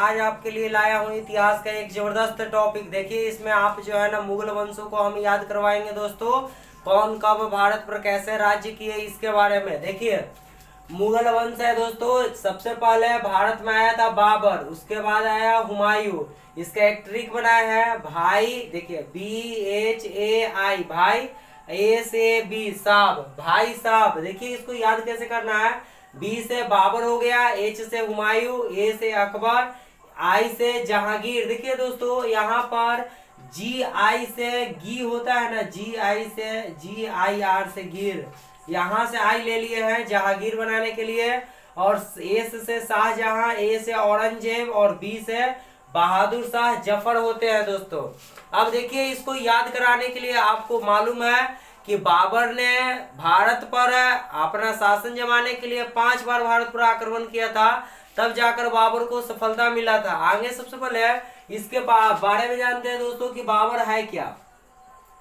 आज आपके लिए लाया हूँ इतिहास का एक जबरदस्त टॉपिक। देखिए इसमें आप जो है ना मुगल वंशों को हम याद करवाएंगे दोस्तों, कौन कब भारत पर कैसे राज्य किए इसके बारे में। देखिए मुगल वंश है दोस्तों, सबसे पहले भारत में आया था बाबर, उसके बाद आया हुमायूं। इसका एक ट्रिक बनाया है भाई, देखिए BHAI भाई, SAB साहब, भाई साहब। देखिए इसको याद कैसे करना है, B से बाबर हो गया, H से हुमायूं, A से अकबर, I से जहांगीर। देखिए दोस्तों यहाँ पर GI से गी होता है ना, GI से GIR से गिर, यहाँ से आई ले लिए हैं जहांगीर बनाने के लिए। और एस से शाहजहां, ए से औरंगजेब और बी से बहादुर शाह जफर होते हैं दोस्तों। अब देखिए इसको याद कराने के लिए आपको मालूम है कि बाबर ने भारत पर अपना शासन जमाने के लिए 5 बार भारत पर आक्रमण किया था, तब जाकर बाबर को सफलता मिला था। आगे सबसे पहले इसके बारे में जानते हैं दोस्तों कि बाबर है क्या,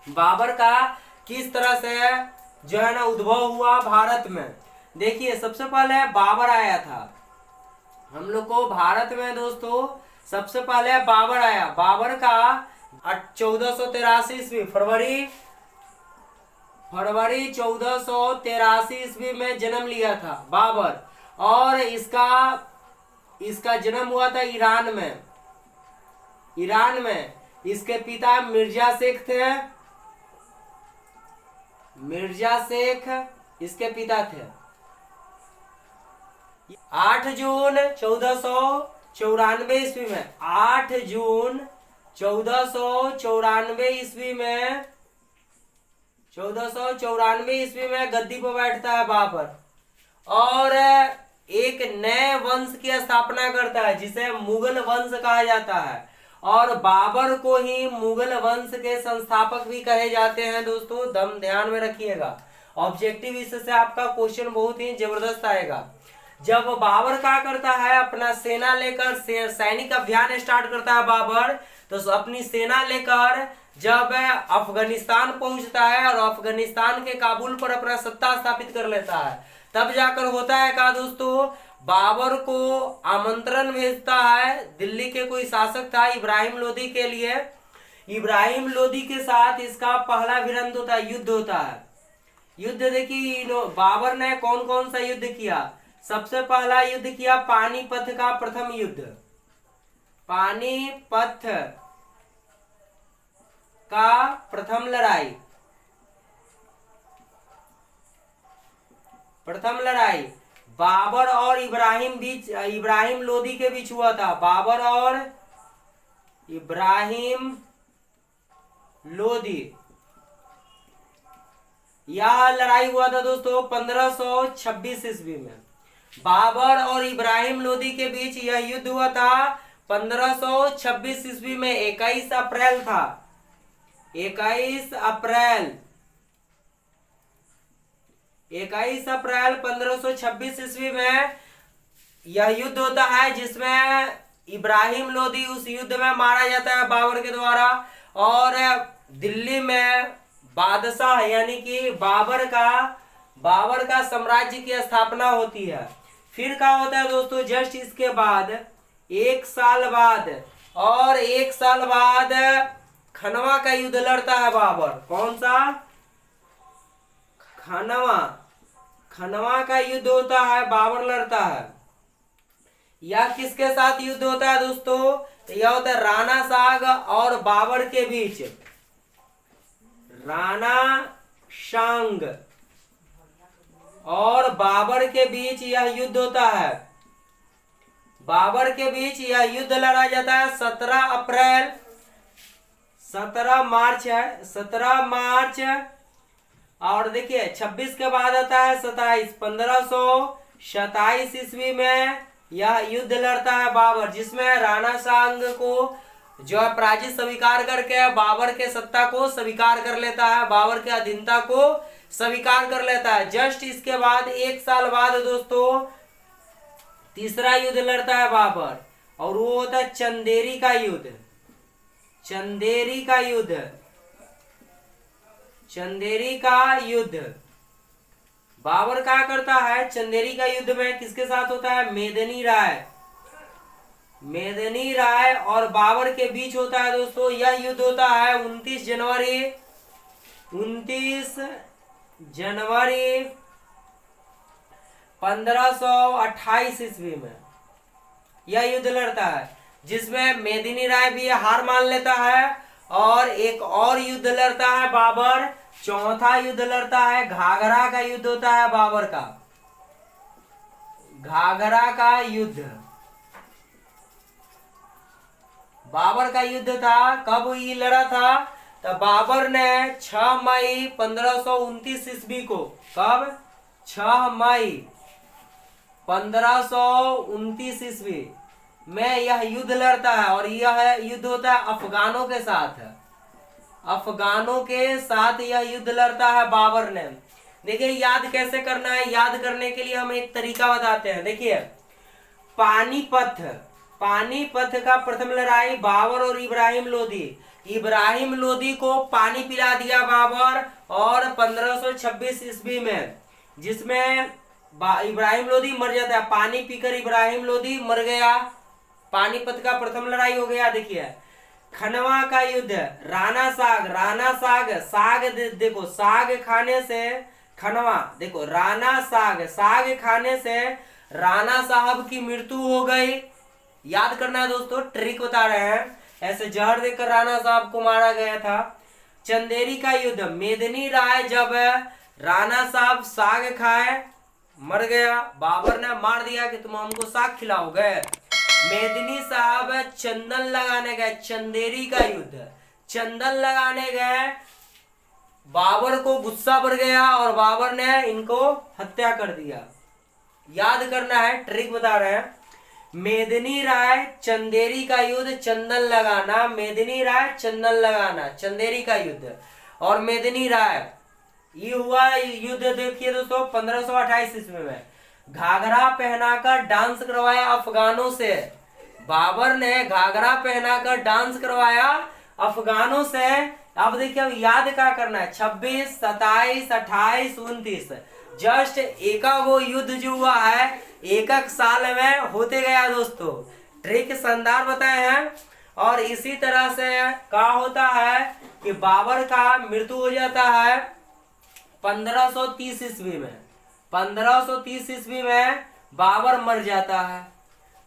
बाबर का किस तरह से जो है ना उद्भव हुआ भारत में। देखिए सबसे पहले बाबर आया था हम लोग को भारत में दोस्तों, सबसे पहले बाबर आया। बाबर का 1483 ईस्वी फरवरी 1483 ईस्वी में जन्म लिया था बाबर। और इसका जन्म हुआ था ईरान में। इसके पिता मिर्जा शेख थे, मिर्जा शेख इसके पिता थे। 8 जून 1494 ईस्वी में, 8 जून 1494 ईस्वी में, 1494 ईस्वी में गद्दी पर बैठता है बाबर और एक नए वंश की स्थापना करता है जिसे मुगल वंश कहा जाता है। और बाबर को ही मुगल वंश के संस्थापक भी कहे जाते हैं दोस्तों, दम ध्यान में रखिएगा। ऑब्जेक्टिव इससे आपका क्वेश्चन बहुत ही जबरदस्त आएगा। जब बाबर क्या करता है, अपना सेना लेकर सैनिक अभियान स्टार्ट करता है बाबर, तो अपनी सेना लेकर जब अफगानिस्तान पहुंचता है और अफगानिस्तान के काबुल पर अपना सत्ता स्थापित कर लेता है, तब जाकर होता है क्या दोस्तों, बाबर को आमंत्रण भेजता है दिल्ली के कोई शासक था इब्राहिम लोदी के लिए। इब्राहिम लोदी के साथ इसका पहला भिड़ंत होता है, युद्ध होता है। युद्ध देखिए बाबर ने कौन कौन सा युद्ध किया। सबसे पहला युद्ध किया पानीपत का प्रथम युद्ध, पानीपत का प्रथम लड़ाई बाबर और इब्राहिम लोदी के बीच हुआ था। बाबर और इब्राहिम लोदी, यह लड़ाई हुआ था दोस्तों 1526 ईस्वी में। बाबर और इब्राहिम लोदी के बीच यह युद्ध हुआ था 1526 ईस्वी में। 21 अप्रैल था, 21 अप्रैल 1526 ईस्वी में यह युद्ध होता है, जिसमें इब्राहिम लोदी उस युद्ध में मारा जाता है बाबर के द्वारा। और दिल्ली में बादशाह यानी कि बाबर का साम्राज्य की स्थापना होती है। फिर क्या होता है दोस्तों, जस्ट इसके बाद 1 साल बाद खनवा का युद्ध लड़ता है बाबर। कौन सा? खनवा का युद्ध होता है, बाबर लड़ता है। यह किसके साथ युद्ध होता है दोस्तों, यह होता है राणा सांग और बाबर के बीच। राणा सांग और बाबर के बीच यह युद्ध होता है। बाबर के बीच यह युद्ध लड़ा जाता है 17 मार्च। और देखिए 26 के बाद आता है 27, 1527 ईस्वी में यह युद्ध लड़ता है बाबर, जिसमें राणा सांग को जो है पराजित स्वीकार करके बाबर के सत्ता को स्वीकार कर लेता है, बाबर के अधीनता को स्वीकार कर लेता है। जस्ट इसके बाद 1 साल बाद दोस्तों तीसरा युद्ध लड़ता है बाबर, और वो होता है चंदेरी का युद्ध। बाबर क्या करता है, चंदेरी का युद्ध में किसके साथ होता है, मेदिनी राय मेदिनी राय और बाबर के बीच होता है दोस्तों। यह युद्ध होता है 29 जनवरी 1528 ईस्वी में यह युद्ध लड़ता है, जिसमें मेदिनी राय भी हार मान लेता है। और एक और युद्ध लड़ता है बाबर, चौथा युद्ध लड़ता है, घाघरा का युद्ध होता है बाबर का, घाघरा का युद्ध। बाबर का युद्ध था, कब ये लड़ा था? तो बाबर ने 6 मई 1529 ईस्वी को, कब? 6 मई 1529 ईस्वी में यह युद्ध लड़ता है। और यह युद्ध होता है अफगानों के साथ, अफगानों के साथ यह युद्ध लड़ता है बाबर ने। देखिए याद कैसे करना है, याद करने के लिए हम एक तरीका बताते हैं। देखिए पानीपत का प्रथम लड़ाई बाबर और इब्राहिम लोदी। इब्राहिम लोदी को पानी पिला दिया बाबर, और 1526 ईस्वी में, जिसमें इब्राहिम लोदी मर जाता है। पानी पीकर इब्राहिम लोदी मर गया। पानीपत का प्रथम लड़ाई हो गया। देखिए खनवा का युद्ध, राणा साग देखो साग खाने से खनवा, देखो साग खाने से राणा साहब की मृत्यु हो गई। याद करना है दोस्तों, ट्रिक बता रहे हैं। ऐसे जहर देकर राणा साहब को मारा गया था। चंदेरी का युद्ध, मेदिनी राय जब राणा साहब साग खाए मर गया, बाबर ने मार दिया कि तुम हमको साग खिलाओगे। मेदिनी साहब चंदन लगाने गए, चंदेरी का युद्ध, चंदन लगाने गए, बाबर को गुस्सा बढ़ गया और बाबर ने इनको हत्या कर दिया। याद करना है, ट्रिक बता रहे हैं। मेदिनी राय चंदेरी का युद्ध, चंदन लगाना, मेदिनी राय चंदन लगाना, चंदेरी का युद्ध। और मेदिनी राय ये हुआ युद्ध, देखिए दोस्तों 1528 ईस्वी में। घाघरा पहनाकर डांस करवाया अफगानों से, बाबर ने घाघरा पहनाकर डांस करवाया अफगानों से। अब देखिए अब याद क्या करना है, 26, 27, 28, 29, जस्ट एक वो युद्ध जो हुआ है एक साल में होते गया दोस्तों। ट्रिक शानदार बताए हैं। और इसी तरह से क्या होता है कि बाबर का मृत्यु हो जाता है 1530 ईस्वी में। 1530 ईस्वी में बाबर मर जाता है।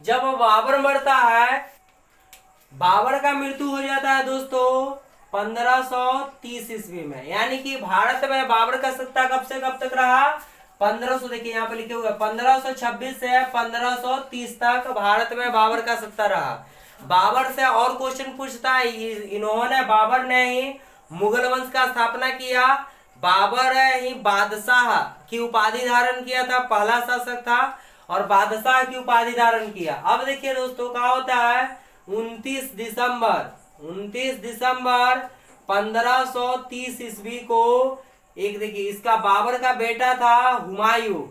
जब बाबर मरता है, बाबर का मृत्यु हो जाता है दोस्तों 1530 ईस्वी में। यानी कि भारत में बाबर का सत्ता कब से कब तक रहा? 1500, देखिए यहाँ पे लिखे हुए 1526 से 1530 तक भारत में बाबर का सत्ता रहा। बाबर से और क्वेश्चन पूछता है, इन्होंने, बाबर ने ही मुगल वंश का स्थापना किया। बाबर ही बादशाह की उपाधि धारण किया था, पहला शासक था और बादशाह की उपाधि धारण किया। अब देखिए दोस्तों क्या होता है, 29 दिसंबर 1530 ईस्वी को एक, देखिए इसका बाबर का बेटा था हुमायूं।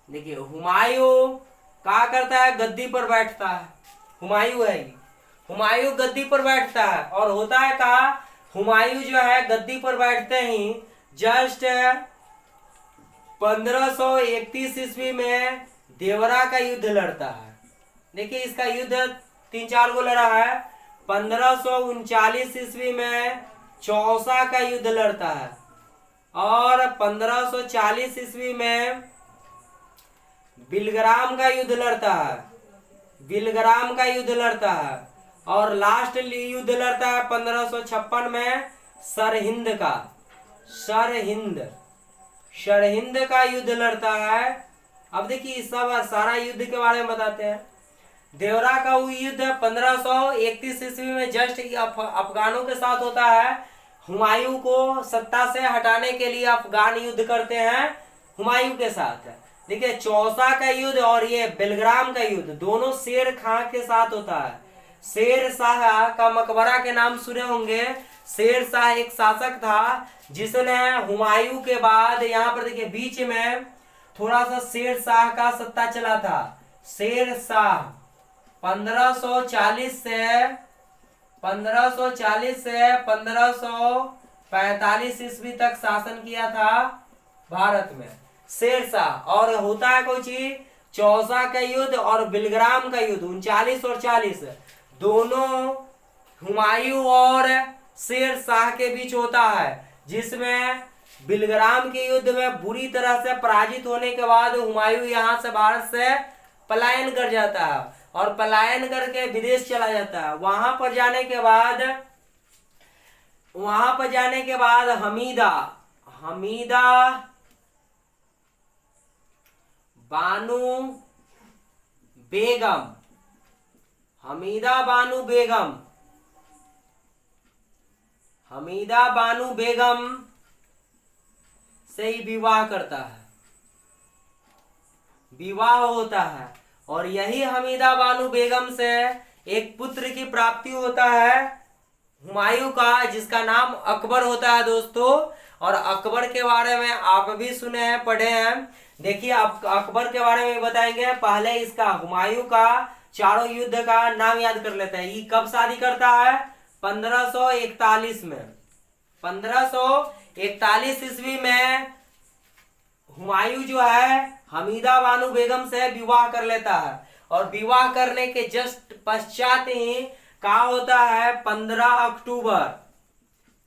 देखिए हुमायूं क्या करता है, गद्दी पर बैठता है। हुमायूं है, हुमायूं गद्दी पर बैठता है। और होता है क्या, हुमायूं जो है गद्दी पर बैठते ही जस्ट 1531 ईस्वी में देवरा का युद्ध लड़ता है। देखिए इसका युद्ध 3-4 गो लड़ा है। 1539 ईस्वी में चौसा का युद्ध लड़ता है। और 1540 ईस्वी में बिलग्राम का युद्ध लड़ता है, बिलग्राम का युद्ध लड़ता है। और लास्ट युद्ध लड़ता है 1556 में सरहिंद का, सरहिंद का युद्ध लड़ता है। अब देखिए सब सारा युद्ध के बारे में बताते हैं। देवरा का वो युद्ध 1531 ईस्वी में जस्ट अफगानों के साथ होता है। हुमायूं को सत्ता से हटाने के लिए अफगान युद्ध करते हैं हुमायूं के साथ। देखिए चौसा का युद्ध और ये बेलग्राम का युद्ध दोनों शेर खां के साथ होता है। शेर शाह का मकबरा के नाम सुने होंगे। शेर शाह एक शासक था जिसने हुमायूं के बाद, यहाँ पर देखिए बीच में थोड़ा सा शेर शाह का सत्ता चला था। शेर शाह 1540 से 1545 ईस्वी तक शासन किया था भारत में शेर शाह। और होता है कोई चीज, चौसा का युद्ध और बिलग्राम का युद्ध 39 और 40 दोनों हुमायूं और शेर शाह के बीच होता है, जिसमें बिलग्राम के युद्ध में बुरी तरह से पराजित होने के बाद हुमायूं यहाँ से भारत से पलायन कर जाता है और पलायन करके विदेश चला जाता है। वहां पर जाने के बाद हमीदा बानू बेगम से ही विवाह करता है, विवाह होता है और यही हमीदा बानू बेगम से एक पुत्र की प्राप्ति होता है हुमायूं का, जिसका नाम अकबर होता है दोस्तों। और अकबर के बारे में आप भी सुने हैं, पढ़े हैं। देखिए अकबर के बारे में बताएंगे, पहले इसका हुमायूं का चारों युद्ध का नाम याद कर लेते हैं। ये कब शादी करता है? 1541 में। 1541 ईस्वी में हुमायूं जो है हमीदा बानू बेगम से विवाह कर लेता है और विवाह करने के जस्ट पश्चात ही क्या होता है 15 अक्टूबर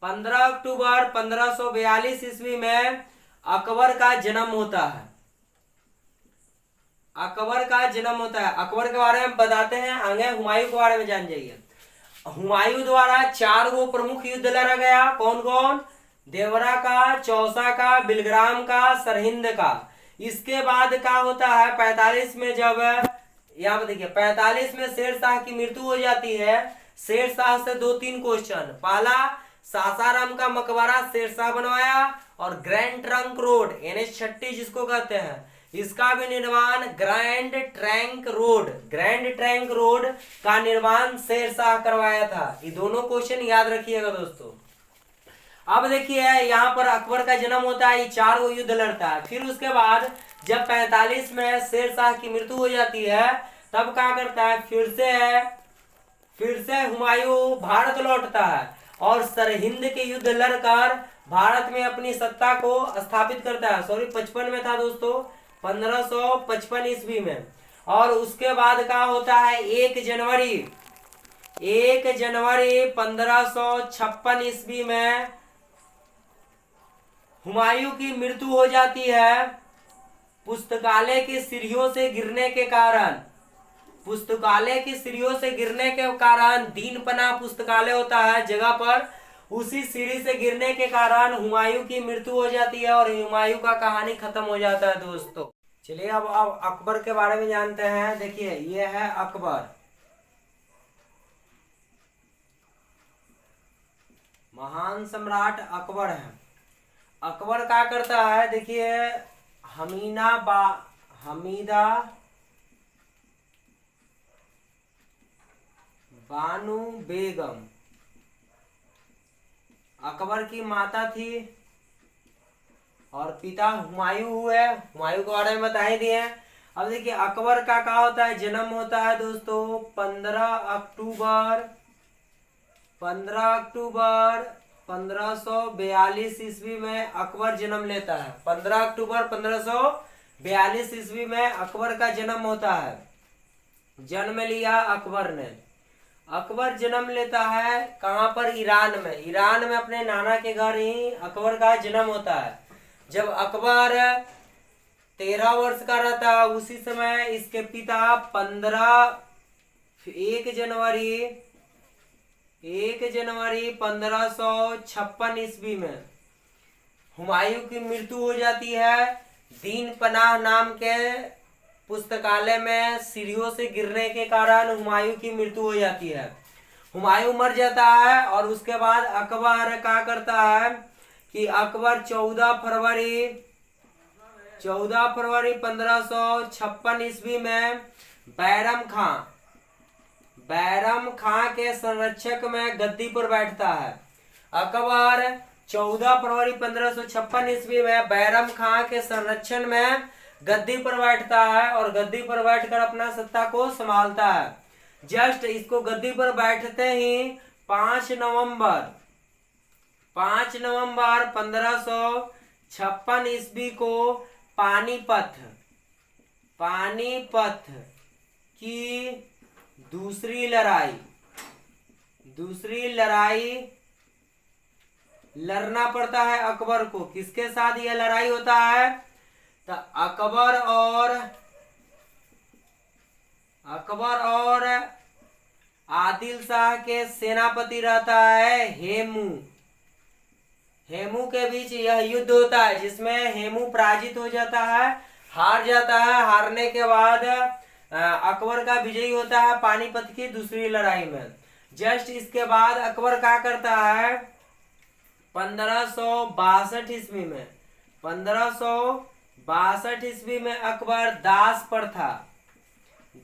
1542 ईस्वी में अकबर का जन्म होता है। अकबर के बारे में बताते हैं आगे, हुमायूं के बारे में जान जाइए। हुमायूं द्वारा 4 गो प्रमुख युद्ध लड़ा गया। कौन कौन? देवरा का, चौसा का, बिलग्राम का, सरहिंद का। इसके बाद क्या होता है 45 में, जब यहाँ पे देखिए 45 में शेर शाह की मृत्यु हो जाती है। शेर शाह से 2-3 क्वेश्चन। पहला, सासाराम का मकबरा शेर शाह बनवाया और ग्रैंड ट्रंक रोड NH-60 जिसको कहते हैं, इसका भी निर्माण ग्रैंड ट्रंक रोड का निर्माण शेर शाह करवाया था। ये दोनों क्वेश्चन याद रखिएगा दोस्तों। अब देखिए यहाँ पर अकबर का जन्म होता है, ये 4 गो युद्ध लड़ता है। फिर उसके बाद जब 45 में शेर शाह की मृत्यु हो जाती है, तब क्या करता है, फिर से हुमायूं भारत लौटता है और सरहिंद के युद्ध लड़कर भारत में अपनी सत्ता को स्थापित करता है। 55 में था दोस्तों, 1555 ईस्वी में। और उसके बाद क्या होता है 1 जनवरी 1556 ईस्वी में हुमायूं की मृत्यु हो जाती है पुस्तकालय की सीढ़ियों से गिरने के कारण दीन पनाह पुस्तकालय होता है जगह पर, उसी सीढ़ी से गिरने के कारण हुमायूं की मृत्यु हो जाती है और हुमायूं का कहानी खत्म हो जाता है दोस्तों। चलिए अब अकबर के बारे में जानते हैं। देखिए ये है अकबर, महान सम्राट अकबर है। अकबर क्या करता है, देखिए हमीदा बानू बेगम अकबर की माता थी और पिता हुमायूं हुए। हुमायूं के बारे में बता ही दिए। अब देखिए अकबर का क्या होता है, जन्म होता है दोस्तों 15 अक्टूबर 1542 ईस्वी में अकबर जन्म लेता है। 15 अक्टूबर 1542 ईस्वी में अकबर का जन्म होता है। जन्म लिया अकबर ने। अकबर जन्म लेता है कहाँ पर? ईरान में अपने नाना के घर ही अकबर का जन्म होता है। जब अकबर 13 वर्ष का रहता है, उसी समय इसके पिता 1 जनवरी 1556 ईस्वी में हुमायूं की मृत्यु हो जाती है। दीन पनाह नाम के पुस्तकालय में सीढ़ियों से गिरने के कारण हुमायूं की मृत्यु हो जाती है। हुमायूं मर जाता है और उसके बाद अकबर क्या करता है कि अकबर 14 फरवरी 1556 ईस्वी में बैरम खां के संरक्षक में गद्दी पर बैठता है। अकबर 14 फरवरी 1556 ईस्वी में बैरम खां के संरक्षण में गद्दी पर बैठता है और गद्दी पर बैठकर अपना सत्ता को संभालता है। जस्ट इसको गद्दी पर बैठते ही 5 नवंबर 1556 ईस्वी को पानीपत की दूसरी लड़ाई लड़ना पड़ता है अकबर को। किसके साथ यह लड़ाई होता है? तो अकबर और आदिल शाह के सेनापति रहता है हेमू के बीच यह युद्ध होता है, जिसमें हेमू पराजित हो जाता है, हार जाता है। हारने के बाद अकबर का विजयी होता है पानीपत की दूसरी लड़ाई में। जस्ट इसके बाद अकबर क्या करता है? 1562 ईस्वी में अकबर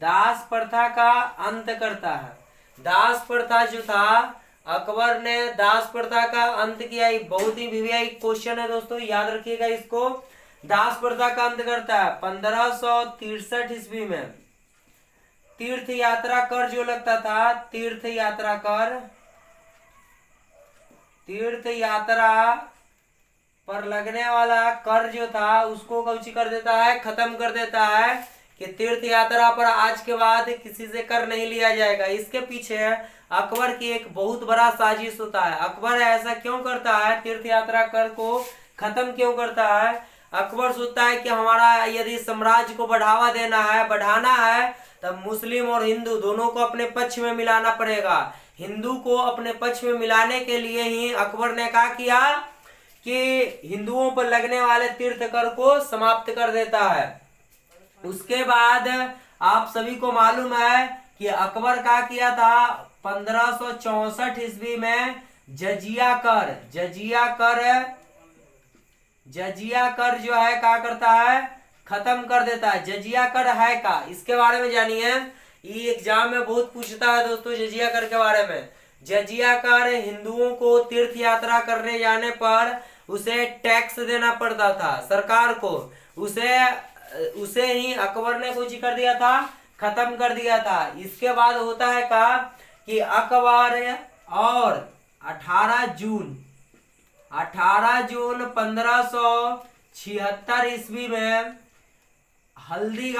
दास प्रथा का अंत करता है। दास प्रथा जो था, अकबर ने दास प्रथा का अंत किया। ये बहुत ही वीवीआई क्वेश्चन है दोस्तों, याद रखिएगा इसको। दास प्रथा का अंत करता है 1563 ईस्वी में। तीर्थ यात्रा कर जो लगता था, तीर्थ यात्रा पर लगने वाला कर जो था, उसको कौची कर देता है? खत्म कर देता है कि तीर्थ यात्रा पर आज के बाद किसी से कर नहीं लिया जाएगा। इसके पीछे अकबर की एक बहुत बड़ा साजिश होता है। अकबर ऐसा क्यों करता है? तीर्थ यात्रा कर को खत्म क्यों करता है? अकबर सोचता है कि हमारा यदि साम्राज्य को बढ़ावा देना है, बढ़ाना है, तब मुस्लिम और हिंदू दोनों को अपने पक्ष में मिलाना पड़ेगा। हिंदू को अपने पक्ष में मिलाने के लिए ही अकबर ने क्या किया कि हिंदुओं पर लगने वाले तीर्थ कर को समाप्त कर देता है। उसके बाद आप सभी को मालूम है कि अकबर क्या किया था? 1564 ईस्वी में जजिया कर जो है क्या करता है? खत्म कर देता है। जजिया कर है का, इसके बारे में जानिए। ये एग्जाम में बहुत पूछता है दोस्तों जजिया कर के बारे में। जजिया कर हिंदुओं को तीर्थ यात्रा करने जाने पर उसे टैक्स देना पड़ता था सरकार को। उसे ही अकबर ने कुछ कर दिया था, खत्म कर दिया था। इसके बाद होता है का कि अकबर और 18 जून 1576 ईस्वी में हल्दी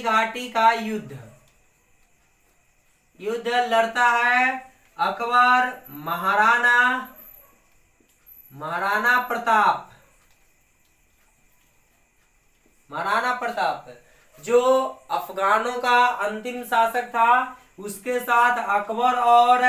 घाटी का युद्ध लड़ता है अकबर महाराणा प्रताप जो अफगानों का अंतिम शासक था, उसके साथ अकबर और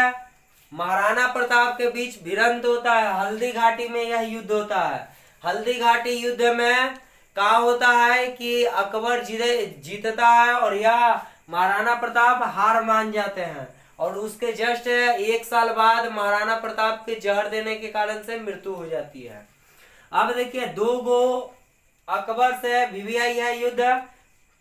महाराणा प्रताप के बीच भिड़ंत होता है। हल्दी घाटी में यह युद्ध होता है। हल्दी घाटी युद्ध में क्या होता है कि अकबर जीतता है और यह महाराणा प्रताप हार मान जाते हैं। और उसके जस्ट 1 साल बाद महाराणा प्रताप के जहर देने के कारण से मृत्यु हो जाती है। अब देखिए 2 गो अकबर से वीवीआई है युद्ध।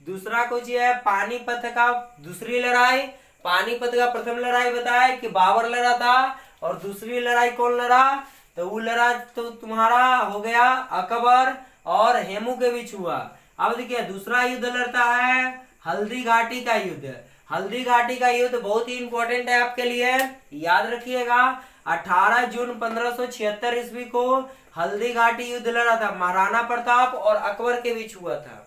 दूसरा कुछ है पानीपत का दूसरी लड़ाई। पानीपत का प्रथम लड़ाई बताया कि बाबर लड़ा था, और दूसरी लड़ाई कौन लड़ा? तो वो लड़ा तो तुम्हारा हो गया अकबर और हेमू के बीच हुआ। अब देखिए दूसरा युद्ध लड़ता है हल्दी घाटी का युद्ध। हल्दी घाटी का युद्ध बहुत ही इंपॉर्टेंट है आपके लिए, याद रखिएगा। 18 जून 1576 ईस्वी को हल्दी घाटी युद्ध लड़ा था, महाराणा प्रताप और अकबर के बीच हुआ था।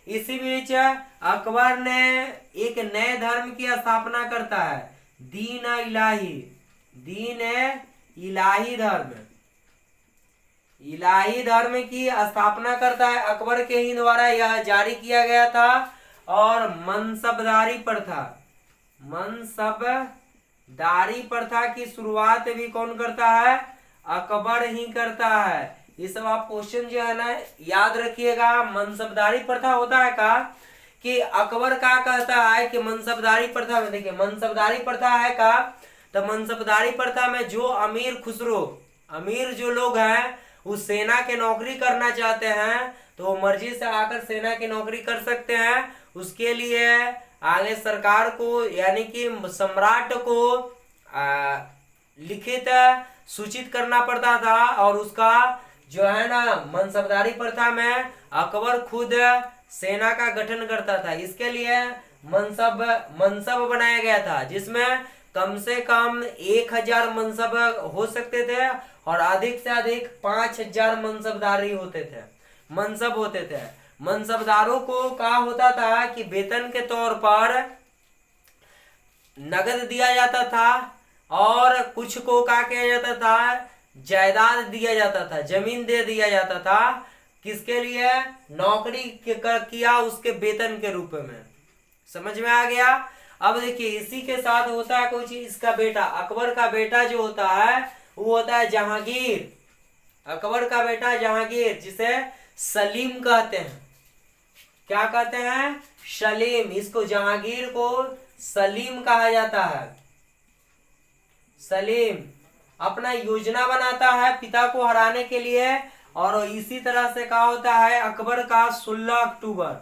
इसी बीच अकबर ने एक नए धर्म की स्थापना करता है, दीन इलाही धर्म की स्थापना करता है। अकबर के ही द्वारा यह जारी किया गया था। और मनसबदारी प्रथा की शुरुआत भी कौन करता है? अकबर ही करता है। ये सब आप क्वेश्चन जो है ना याद रखिएगा। मनसबदारी प्रथा होता है का कि अकबर का कहता है कि मनसबदारी प्रथा में, देखिए मनसबदारी प्रथा है का, तो मनसबदारी प्रथा में जो अमीर जो लोग हैं वो सेना के नौकरी करना चाहते हैं, तो वो मर्जी से आकर सेना की नौकरी कर सकते हैं। उसके लिए आगे सरकार को यानी कि सम्राट को लिखित सूचित करना पड़ता था। और उसका जो है ना मनसबदारी प्रथा में अकबर खुद सेना का गठन करता था। इसके लिए मनसब बनाया गया था, जिसमें कम से कम 1000 मनसब हो सकते थे और अधिक से अधिक 5000 मनसबदारी होते थे, मनसब होते थे। मनसबदारों को क्या होता था कि वेतन के तौर पर नगद दिया जाता था और कुछ को क्या किया जाता था, जायदाद दिया जाता था, जमीन दे दिया जाता था। किसके लिए? नौकरी किया उसके वेतन के रूप में। समझ में आ गया? अब देखिए इसी के साथ होता है कुछ इसका बेटा, अकबर का बेटा जो होता है वो होता है जहांगीर। अकबर का बेटा जहांगीर, जिसे सलीम कहते हैं। क्या कहते हैं? सलीम। इसको जहांगीर को सलीम कहा जाता है। सलीम अपना योजना बनाता है पिता को हराने के लिए। और इसी तरह से क्या होता है, अकबर का 16 अक्टूबर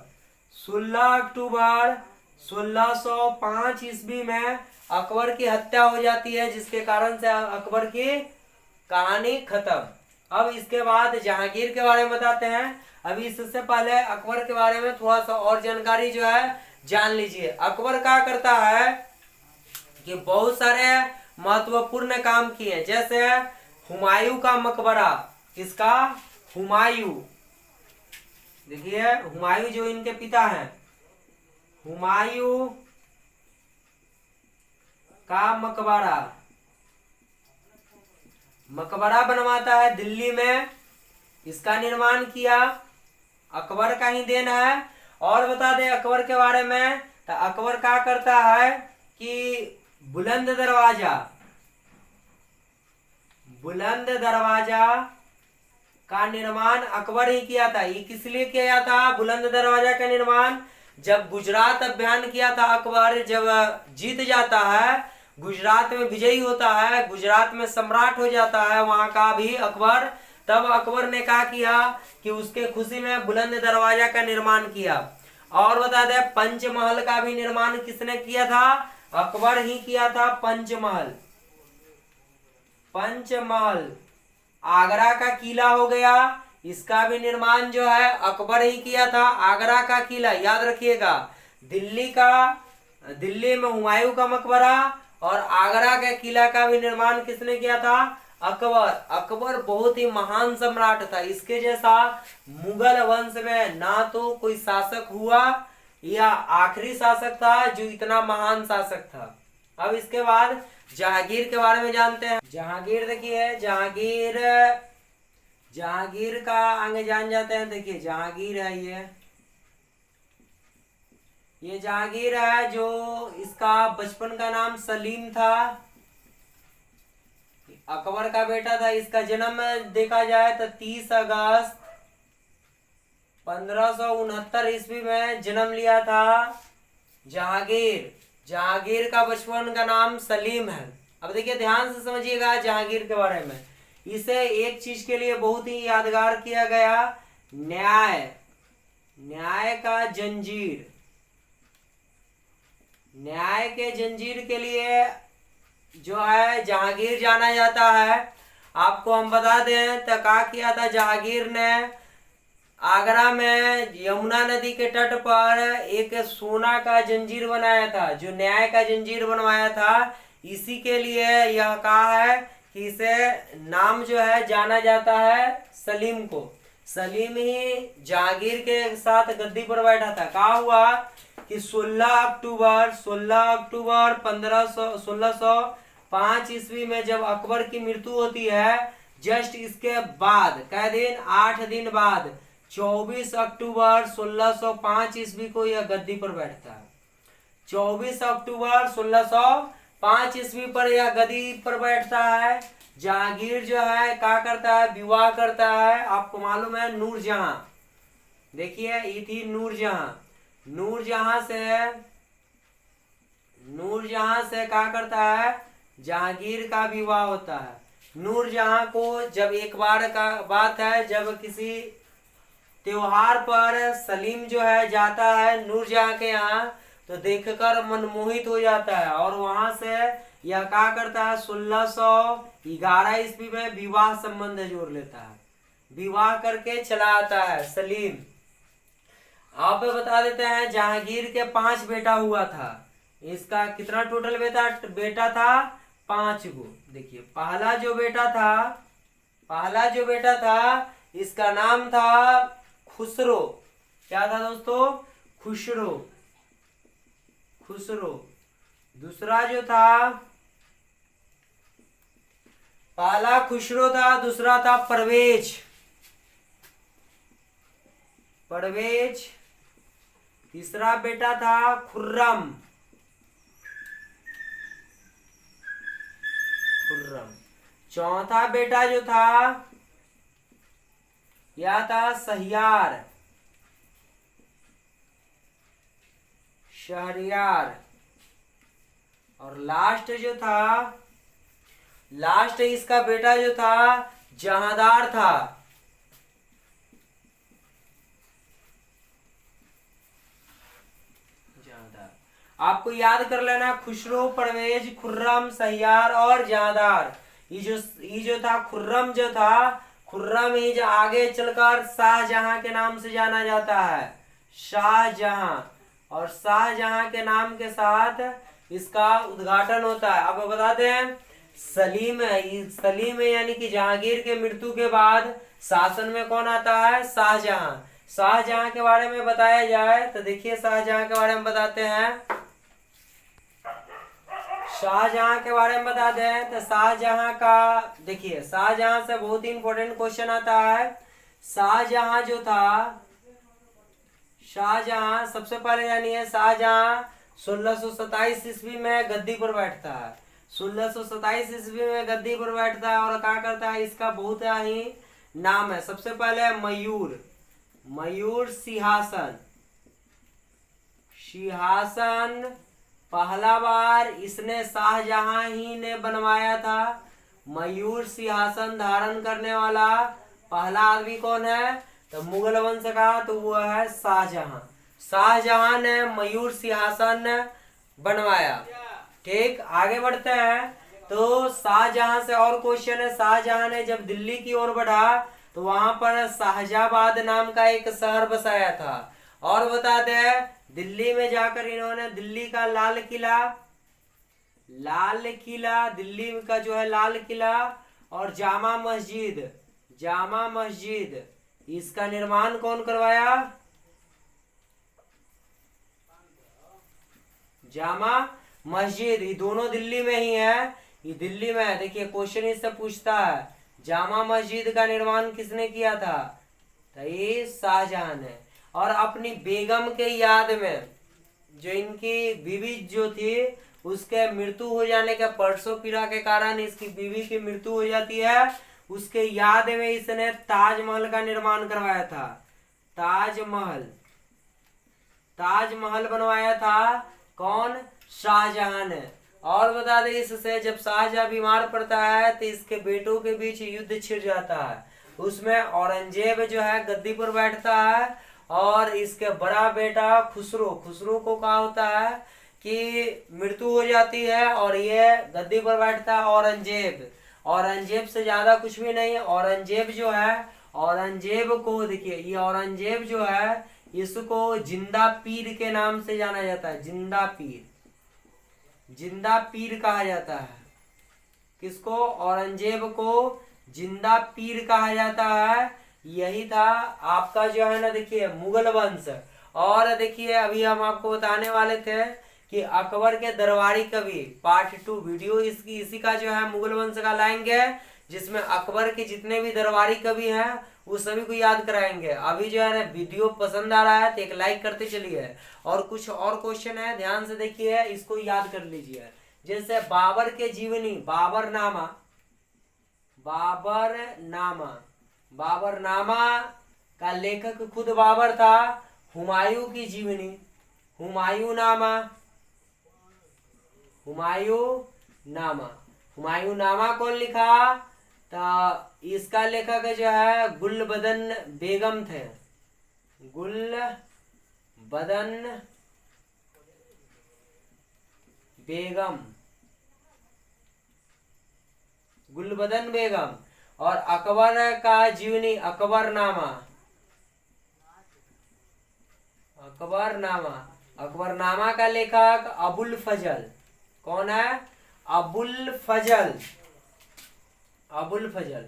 1605 ईस्वी में अकबर की हत्या हो जाती है, जिसके कारण से अकबर की कहानी खत्म। अब इसके बाद जहांगीर के बारे में बताते हैं। अभी इससे पहले अकबर के बारे में थोड़ा सा और जानकारी जो है जान लीजिए। अकबर क्या करता है कि बहुत सारे महत्वपूर्ण काम किए, जैसे हुमायूं का मकबरा। किसका? हुमायूं। देखिए हुमायूं जो इनके पिता हैं, हुमायूं का मकबरा बनवाता है दिल्ली में। इसका निर्माण किया, अकबर का ही देन है। और बता दें अकबर के बारे में, तो अकबर क्या करता है कि बुलंद दरवाजा का निर्माण अकबर ही किया था। ये किस लिए किया था बुलंद दरवाजा का निर्माण? जब गुजरात अभियान किया था अकबर, जब जीत जाता है, गुजरात में विजयी होता है, गुजरात में सम्राट हो जाता है वहां का भी अकबर, तब अकबर ने क्या किया कि उसके खुशी में बुलंद दरवाजा का निर्माण किया। और बता दें पंचमहल का भी निर्माण किसने किया था? अकबर ही किया था। पंचमहल आगरा का किला हो गया, इसका भी निर्माण जो है अकबर ही किया था। आगरा का किला याद रखिएगा। दिल्ली में हुमायूं का मकबरा और आगरा के किला का भी निर्माण किसने किया था? अकबर। अकबर बहुत ही महान सम्राट था। इसके जैसा मुगल वंश में ना तो कोई शासक हुआ या आखिरी शासक था जो इतना महान शासक था। अब इसके बाद जहांगीर के बारे में जानते हैं। जहांगीर देखिए, जहांगीर का आगे जान जाते हैं। देखिए जहांगीर है, ये जहांगीर है, जो इसका बचपन का नाम सलीम था, अकबर का बेटा था। इसका जन्म देखा जाए तो 30 अगस्त 1569 ईस्वी में जन्म लिया था जहांगीर का बचपन का नाम सलीम है। अब देखिए ध्यान से समझिएगा जहांगीर के बारे में। इसे एक चीज के लिए बहुत ही यादगार किया गया, न्याय का जंजीर। न्याय के जंजीर के लिए जो है जहांगीर जाना जाता है। आपको हम बता दें तो क्या किया था जहांगीर ने, आगरा में यमुना नदी के तट पर एक सोना का जंजीर बनाया था, जो न्याय का जंजीर बनवाया था। इसी के लिए यह कहा है कि इसे नाम जो है जाना जाता है सलीम को। सलीम ही जहांगीर के साथ गद्दी पर बैठा था। कहा हुआ कि 16 अक्टूबर 1605 ईस्वी में जब अकबर की मृत्यु होती है, जस्ट इसके बाद कै दिन 8 दिन बाद 24 अक्टूबर 1605 ईस्वी को यह गद्दी पर बैठता है। 24 अक्टूबर 1605 ईस्वी पर यह गद्दी पर बैठता है। जहांगीर जो है क्या करता है, विवाह करता है। आपको मालूम है नूरजहां, देखिए ये थी नूरजहां से क्या करता है, जहांगीर का विवाह होता है। नूरजहां को जब एक बार का बात है, जब किसी त्योहार पर सलीम जो है जाता है नूरजहां के यहाँ, तो देखकर मनमोहित हो जाता है और वहां से यह क्या करता है 1611 ईस्वी में विवाह संबंध जोड़ लेता है। विवाह करके चला आता है सलीम। आप बता देते हैं जहांगीर के 5 बेटा हुआ था। इसका कितना टोटल बेटा बेटा था? 5 गो। देखिए पहला जो बेटा था इसका नाम था खुसरो। क्या था दोस्तों? खुसरो। दूसरा जो था, पहला खुसरो था, दूसरा था परवेज। तीसरा बेटा था खुर्रम। चौथा बेटा जो था यह था शहरयार। और लास्ट इसका बेटा जो था जहांदार था। आपको याद कर लेना, खुसरो, परवेज, खुर्रम, शहरयार और जहांदार। ये जो था खुर्रम ही जो आगे चलकर शाहजहां के नाम से जाना जाता है। शाहजहां। और शाहजहां के नाम के साथ इसका उद्घाटन होता है। अब बताते हैं सलीम यानी कि जहांगीर के मृत्यु के बाद शासन में कौन आता है? शाहजहां के बारे में बताया जाए तो देखिए शाहजहां के बारे में बताते हैं। शाहजहां के बारे में बता दें तो शाहजहां का देखिए, शाहजहां से बहुत ही इंपॉर्टेंट क्वेश्चन आता है। शाहजहां सबसे पहले जानिए, शाहजहां 1627 ईस्वी में गद्दी पर बैठता है। 1627 ईस्वी में गद्दी पर बैठता है और क्या करता है, इसका बहुत ही नाम है। सबसे पहले मयूर सिंहासन पहला बार इसने शाहजहां ही ने बनवाया था। मयूर सिंहासन धारण करने वाला पहला आदमी कौन है? तो मुगल वंश का तो वो है शाहजहां ने मयूर सिंहासन बनवाया। ठीक, आगे बढ़ते हैं। तो शाहजहां से और क्वेश्चन है। शाहजहां ने जब दिल्ली की ओर बढ़ा तो वहां पर शाहजहाबाद नाम का एक शहर बसाया था। और बता दें दिल्ली में जाकर इन्होंने दिल्ली का लाल किला दिल्ली का जो है लाल किला और जामा मस्जिद इसका निर्माण कौन करवाया? जामा मस्जिद। ये दोनों दिल्ली में ही है। ये दिल्ली में है। देखिए क्वेश्चन इससे पूछता है जामा मस्जिद का निर्माण किसने किया था? तो ये शाहजहां ने। और अपनी बेगम के याद में, जो इनकी बीवी जो थी उसके मृत्यु हो जाने के परसों पीड़ा के कारण इसकी बीवी की मृत्यु हो जाती है, उसके याद में इसने ताजमहल का निर्माण करवाया था। ताजमहल बनवाया था कौन? शाहजहां ने। और बता दें इससे जब शाहजहां बीमार पड़ता है तो इसके बेटों के बीच युद्ध छिड़ जाता है। उसमें औरंगजेब जो है गद्दी पर बैठता है और इसके बड़ा बेटा खुसरो को कहा होता है कि मृत्यु हो जाती है और ये गद्दी पर बैठता है औरंगजेब से ज्यादा कुछ भी नहीं। औरंगजेब को देखिए, ये औरंगजेब जो है इसको जिंदा पीर के नाम से जाना जाता है। जिंदा पीर कहा जाता है। किसको? औरंगजेब को जिंदा पीर कहा जाता है। यही था आपका जो है ना, देखिए मुगल वंश। और देखिए अभी हम आपको बताने वाले थे कि अकबर के दरबारी कवि पार्ट 2 वीडियो इसी का जो है मुगल वंश का लाएंगे, जिसमें अकबर के जितने भी दरबारी कवि हैं वो सभी को याद कराएंगे। अभी जो है ना वीडियो पसंद आ रहा है तो एक लाइक करते चलिए। और कुछ और क्वेश्चन है, ध्यान से देखिए, इसको याद कर लीजिए। जैसे बाबर के जीवनी, बाबरनामा का लेखक खुद बाबर था। हुमायूं की जीवनी, हुमायूंनामा कौन लिखा? तो इसका लेखक जो है गुलबदन बेगम थे। गुलबदन बेगम। और अकबर का जीवनी अकबरनामा अकबरनामा का लेखक अबुल फजल। कौन है? अबुल फजल। अबुल फजल,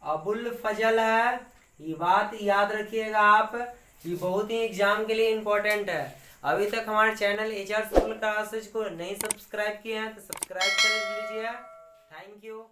अबुल फजल है। ये बात याद रखिएगा आप, ये बहुत ही एग्जाम के लिए इंपॉर्टेंट है। अभी तक हमारे चैनल HR स्कूल क्लासेज को नहीं सब्सक्राइब किए हैं तो सब्सक्राइब कर लीजिए। Thank you.